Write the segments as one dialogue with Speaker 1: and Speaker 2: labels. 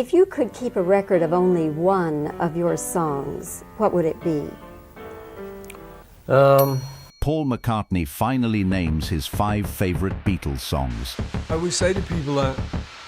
Speaker 1: If you could keep a record of only one of your songs, what would it be?
Speaker 2: Paul McCartney finally names his 5 favourite Beatles songs.
Speaker 3: I would say to people that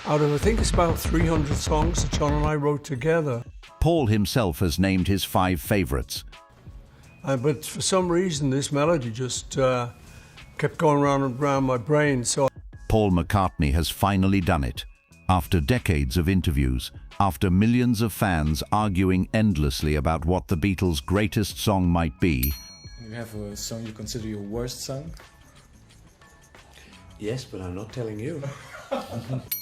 Speaker 3: out of, I think it's about 300 songs that John and I wrote together.
Speaker 2: Paul himself has named his 5 favourites.
Speaker 3: But for some reason, this melody just kept going round and round my brain. So
Speaker 2: Paul McCartney has finally done it. After decades of interviews, after millions of fans arguing endlessly about what the Beatles' greatest song might be.
Speaker 4: You have a song you consider your worst song?
Speaker 5: Yes, but I'm not telling you.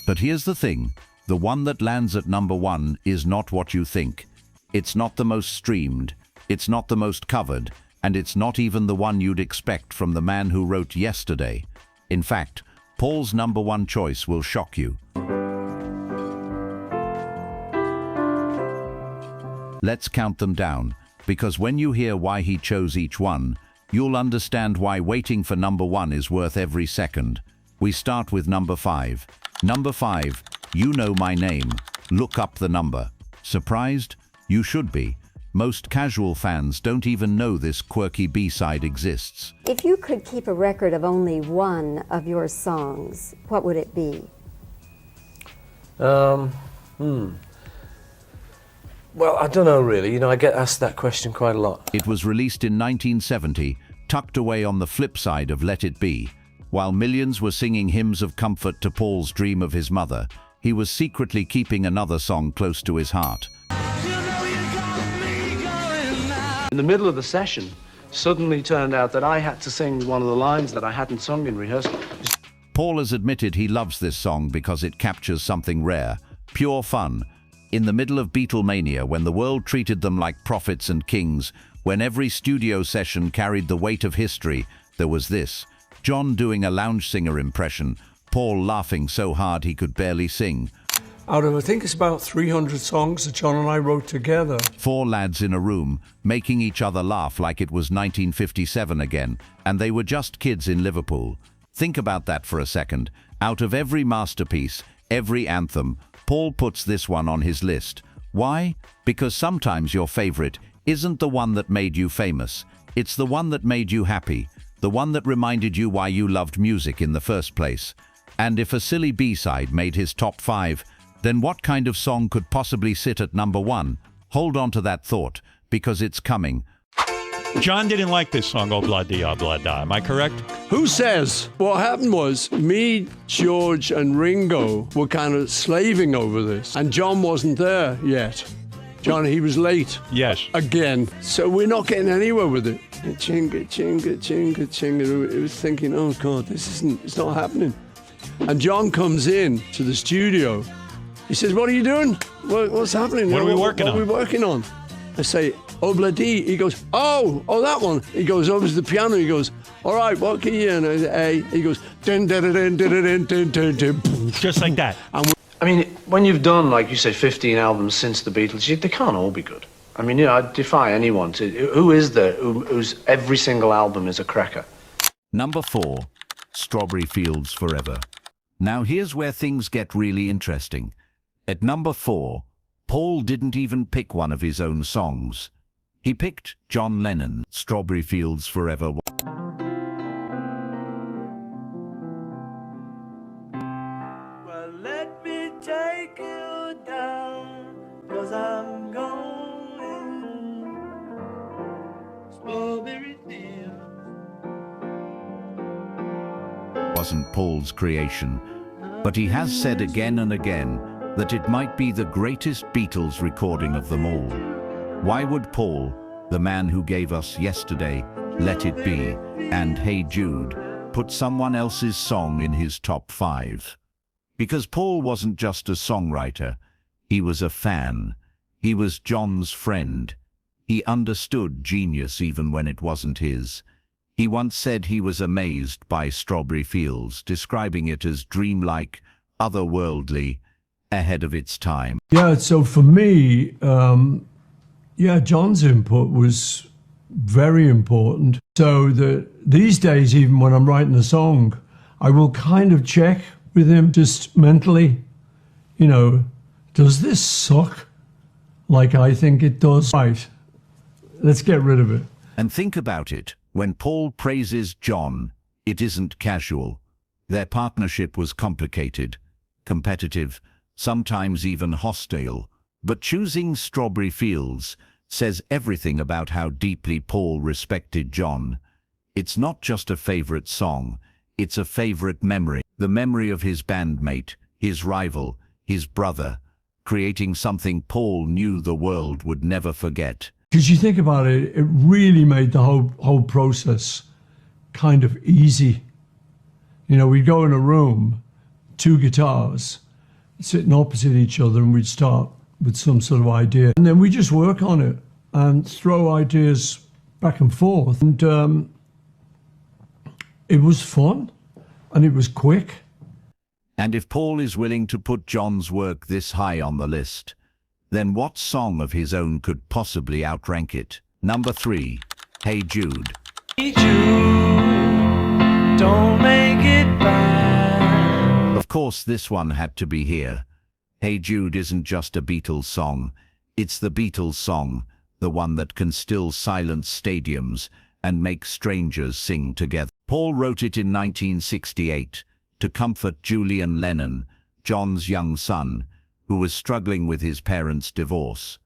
Speaker 2: But here's the thing, the one that lands at number 1 is not what you think. It's not the most streamed, it's not the most covered, and it's not even the one you'd expect from the man who wrote Yesterday. In fact, Paul's number 1 choice will shock you. Let's count them down, because when you hear why he chose each one, you'll understand why waiting for number 1 is worth every second. We start with number 5. Number 5, You Know My Name. Look up the number. Surprised? You should be. Most casual fans don't even know this quirky B-side exists.
Speaker 1: If you could keep a record of only one of your songs, what would it be?
Speaker 5: Well, I don't know really. You know, I get asked that question quite a lot.
Speaker 2: It was released in 1970, tucked away on the flip side of Let It Be. While millions were singing hymns of comfort to Paul's dream of his mother, he was secretly keeping another song close to his heart.
Speaker 6: In the middle of the session, suddenly turned out that I had to sing one of the lines that I hadn't sung in rehearsal.
Speaker 2: Paul has admitted he loves this song because it captures something rare, pure fun. In the middle of Beatlemania, when the world treated them like prophets and kings, when every studio session carried the weight of history, there was this. John doing a lounge singer impression, Paul laughing so hard he could barely sing.
Speaker 3: out of, I think it's about 300 songs that John and I wrote together.
Speaker 2: 4 lads in a room, making each other laugh like it was 1957 again, and they were just kids in Liverpool. Think about that for a second. Out of every masterpiece, every anthem, Paul puts this one on his list. Why? Because sometimes your favorite isn't the one that made you famous. It's the one that made you happy, the one that reminded you why you loved music in the first place. And if a silly B-side made his top 5, then what kind of song could possibly sit at number 1? Hold on to that thought, because it's coming.
Speaker 7: John didn't like this song, Oh Bloody, Oh Bloody. Am I correct?
Speaker 3: Who says? What happened was me, George and Ringo were kind of slaving over this, and John wasn't there yet. John, he was late.
Speaker 7: Yes.
Speaker 3: Again. So we're not getting anywhere with it. Chinga, chinga, chinga, chinga. It was thinking, oh God, it's not happening. And John comes in to the studio. He says, what are you doing? What's happening?
Speaker 7: What are we working on?
Speaker 3: What are we working on? I say, Obladi. He goes, oh, that one. He goes over to the piano. He goes, all right, what key? And I say, A. He goes, dun, dun, dun, dun, dun, dun, dun, dun.
Speaker 7: Just like that.
Speaker 6: I mean, when you've done, like you say, 15 albums since the Beatles, they can't all be good. I mean, you know, I defy anyone to... Who is there whose every single album is a cracker?
Speaker 2: Number 4, Strawberry Fields Forever. Now here's where things get really interesting. At number 4, Paul didn't even pick one of his own songs. He picked John Lennon, Strawberry Fields Forever.
Speaker 8: Well, let me take you down, 'cause I'm going Strawberry Fields.
Speaker 2: Wasn't Paul's creation, but he has said again and again that it might be the greatest Beatles recording of them all. Why would Paul, the man who gave us Yesterday, Let It Be, and Hey Jude, put someone else's song in his top 5? Because Paul wasn't just a songwriter, he was a fan. He was John's friend. He understood genius even when it wasn't his. He once said he was amazed by Strawberry Fields, describing it as dreamlike, otherworldly, ahead of its time.
Speaker 3: Yeah, so for me, John's input was very important. So that these days, even when I'm writing a song, I will kind of check with him just mentally, to does this suck like I think it does? Right, let's get rid of it.
Speaker 2: And think about it, when Paul praises John, it isn't casual. Their partnership was complicated, competitive, sometimes even hostile. But choosing Strawberry Fields says everything about how deeply Paul respected John. It's not just a favorite song, it's a favorite memory. The memory of his bandmate, his rival, his brother, creating something Paul knew the world would never forget.
Speaker 3: Because you think about it, it really made the whole process kind of easy. You know, we'd go in a room, two guitars, sitting opposite each other, and we'd start with some sort of idea. And then we just work on it and throw ideas back and forth. And it was fun, and it was quick.
Speaker 2: And if Paul is willing to put John's work this high on the list, then what song of his own could possibly outrank it? Number 3, Hey Jude.
Speaker 8: Hey Jude, don't make it bad.
Speaker 2: Of course, this one had to be here. Hey Jude isn't just a Beatles song, it's the Beatles song, the one that can still silence stadiums and make strangers sing together. Paul wrote it in 1968 to comfort Julian Lennon, John's young son, who was struggling with his parents' divorce.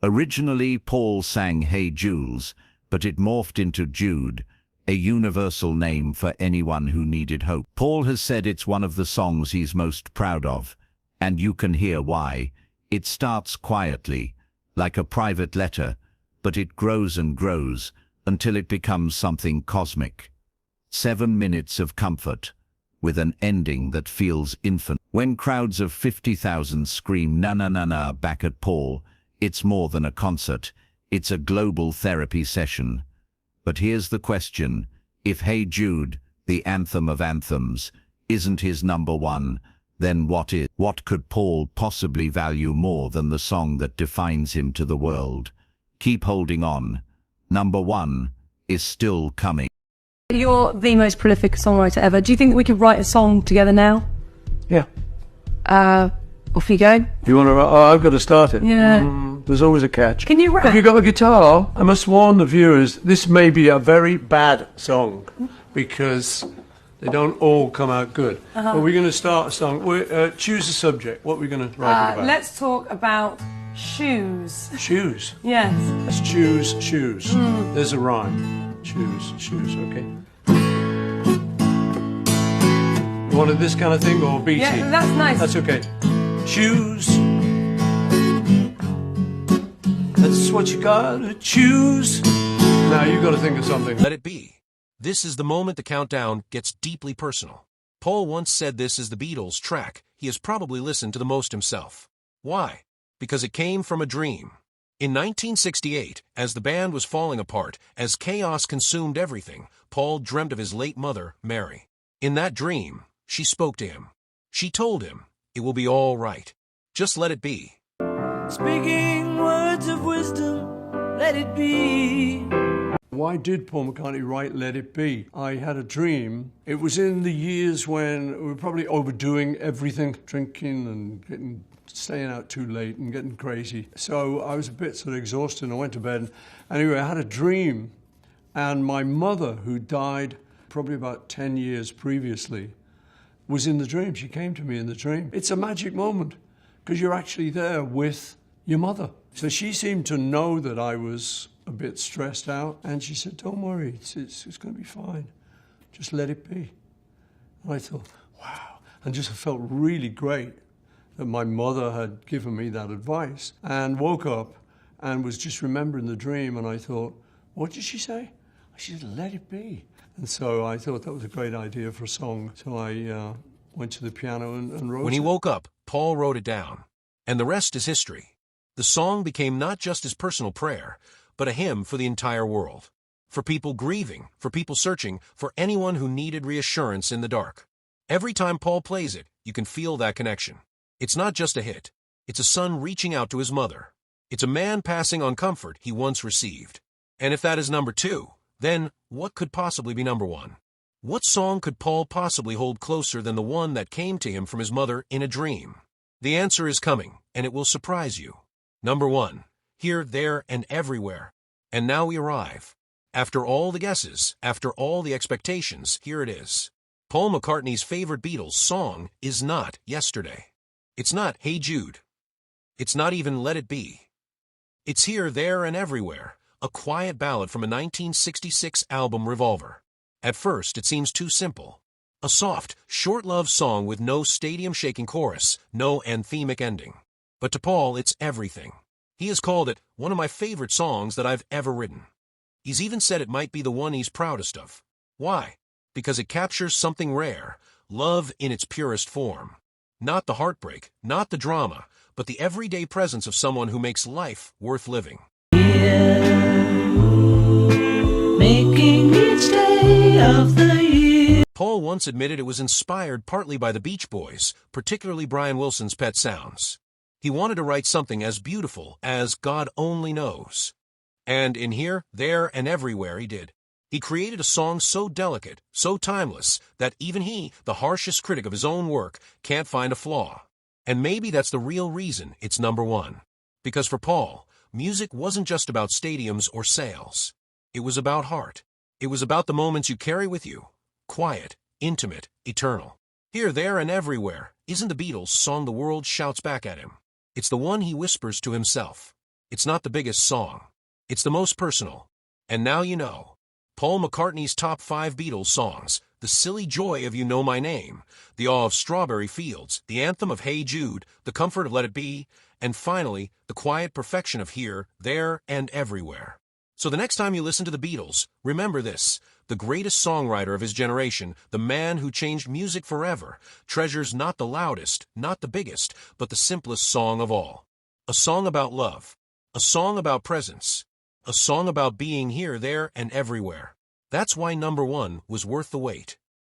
Speaker 2: Originally, Paul sang Hey Jules, but it morphed into Jude, a universal name for anyone who needed hope. Paul has said it's one of the songs he's most proud of, and you can hear why. It starts quietly, like a private letter, but it grows and grows until it becomes something cosmic. 7 minutes of comfort, with an ending that feels infinite. When crowds of 50,000 scream na na na na back at Paul, it's more than a concert, it's a global therapy session. But here's the question, if Hey Jude, the anthem of anthems, isn't his number one, then what is? What could Paul possibly value more than the song that defines him to the world? Keep holding on. Number 1 is still coming.
Speaker 9: You're the most prolific songwriter ever. Do you think we could write a song together now?
Speaker 6: Yeah.
Speaker 9: Off you go.
Speaker 3: You want to? Oh, I've got to start it.
Speaker 9: Yeah.
Speaker 3: There's always a catch.
Speaker 9: Can you rap?
Speaker 3: Have you got a guitar? I must warn the viewers, this may be a very bad song because they don't all come out good. But we're going to start a song. Choose a subject. What are we going to write it about?
Speaker 9: Let's talk about shoes.
Speaker 3: Shoes.
Speaker 9: Yes.
Speaker 3: Let's choose shoes. There's a rhyme. Choose shoes, okay. You wanted this kind of thing or BT?
Speaker 9: Yeah, that's nice.
Speaker 3: That's okay. Choose. That's what you gotta choose. Now you gotta think of something.
Speaker 10: Let it be. This is the moment the countdown gets deeply personal. Paul once said this is the Beatles track he has probably listened to the most himself. Why? Because it came from a dream. In 1968, as the band was falling apart, as chaos consumed everything, Paul dreamt of his late mother, Mary. In that dream, she spoke to him. She told him, it will be all right. Just let it be.
Speaker 8: Speaking words of wisdom, let it be.
Speaker 3: Why did Paul McCartney write Let It Be? I had a dream. It was in the years when we were probably overdoing everything, drinking and staying out too late and getting crazy. So I was a bit sort of exhausted and I went to bed. Anyway, I had a dream, and my mother, who died probably about 10 years previously, was in the dream. She came to me in the dream. It's a magic moment because you're actually there with your mother. So she seemed to know that I was a bit stressed out, and she said, don't worry, it's going to be fine. Just let it be. And I thought, wow. And just felt really great that my mother had given me that advice, and woke up and was just remembering the dream, and I thought, what did she say? She said, let it be. And so I thought that was a great idea for a song. So I went to the piano and wrote it.
Speaker 10: When he woke up, Paul wrote it down. And the rest is history. The song became not just his personal prayer, but a hymn for the entire world. For people grieving, for people searching, for anyone who needed reassurance in the dark. Every time Paul plays it, you can feel that connection. It's not just a hit. It's a son reaching out to his mother. It's a man passing on comfort he once received. And if that is number 2, then what could possibly be number 1? What song could Paul possibly hold closer than the one that came to him from his mother in a dream? The answer is coming, and it will surprise you. Number 1. Here, There, and Everywhere. And now we arrive. After all the guesses, after all the expectations, here it is. Paul McCartney's favorite Beatles song is not Yesterday. It's not Hey Jude. It's not even Let It Be. It's Here, There, and Everywhere, a quiet ballad from a 1966 album, Revolver. At first, it seems too simple. A soft, short love song with no stadium-shaking chorus, no anthemic ending. But to Paul, it's everything. He has called it one of my favorite songs that I've ever written. He's even said it might be the one he's proudest of. Why? Because it captures something rare, love in its purest form. Not the heartbreak, not the drama, but the everyday presence of someone who makes life worth living.
Speaker 8: Making each day of the year.
Speaker 10: Paul once admitted it was inspired partly by the Beach Boys, particularly Brian Wilson's Pet Sounds. He wanted to write something as beautiful as God Only Knows. And in Here, There, and Everywhere he did. He created a song so delicate, so timeless, that even he, the harshest critic of his own work, can't find a flaw. And maybe that's the real reason it's number 1. Because for Paul, music wasn't just about stadiums or sales. It was about heart. It was about the moments you carry with you. Quiet, intimate, eternal. Here, There, and Everywhere isn't the Beatles' song the world shouts back at him. It's the one he whispers to himself. It's not the biggest song. It's the most personal. And now you know. Paul McCartney's top 5 Beatles songs, The Silly Joy of You Know My Name, The Awe of Strawberry Fields, the anthem of Hey Jude, The Comfort of Let It Be, and finally, the quiet perfection of Here, There, and Everywhere. So the next time you listen to the Beatles, remember this: the greatest songwriter of his generation, the man who changed music forever, treasures not the loudest, not the biggest, but the simplest song of all. A song about love. A song about presence. A song about being here, there, and everywhere. That's why number 1 was worth the wait.